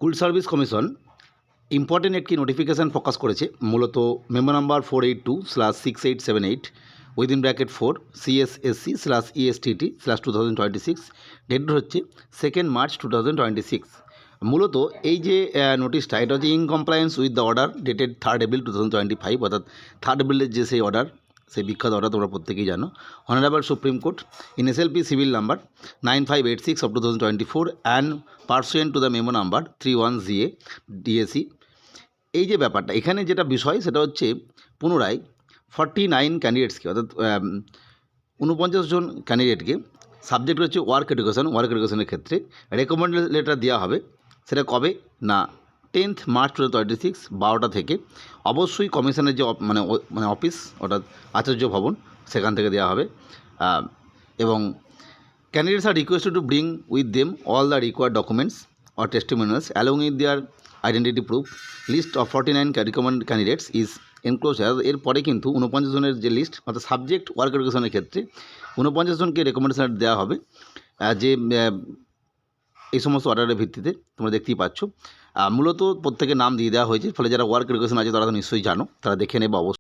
School service commission important একটি notification প্রকাশ করেছে। মূলত memo number 482/6878 within bracket 4 CSSC/ESTT/2026, date হচ্ছে 2 মার্চ 2026। মূলত এই যে নোটিশটা, এটা হচ্ছে in compliance with the order dated 3 April 2025, অর্থাৎ 3 এপ্রিলের যে সেই অর্ডার, সেই বিখ্যাত অর্ডার তোমরা প্রত্যেকেই জানো। Honourable supreme court in SLP civil number 9586/2024 and pursuant to the memo number 31GA DAC। এই যে ব্যাপারটা, এখানে যেটা বিষয় সেটা হচ্ছে পুনরায় 49 ক্যান্ডিডেটসকে, অর্থাৎ 49 জন ক্যান্ডিডেটকে, সাবজেক্ট হচ্ছে ওয়ার্ক এডুকেশনের ক্ষেত্রে রেকমেন্ডেড লেটার দেওয়া হবে। সেটা কবে না 10 মার্চ 2026 12টা থেকে। অবশ্যই কমিশনের যে মানে অফিস, অর্থাৎ আচার্য ভবন, সেখান থেকে দেওয়া হবে। এবং candidates are requested to bring with them all the required documents or testimonials along with their identity proof. List of 49 recommended candidates is enclosed. এরপরে কিন্তু 49 জনের যে লিস্ট, অর্থাৎ সাবজেক্ট ওয়ার্ক এডুকেশনের ক্ষেত্রে 49 জনকে রেকমেন্ডেশন দেওয়া হবে, যে এই সমস্ত অর্ডারের ভিত্তিতে তোমরা দেখতেই পাচ্ছ। মূলত প্রত্যেকের নাম দিয়ে দেওয়া হয়েছে, ফলে যারা ওয়ার্ক এডুকেশন আছে তারা তো নিশ্চয়ই জানো, তারা দেখে নেবে অবশ্যই।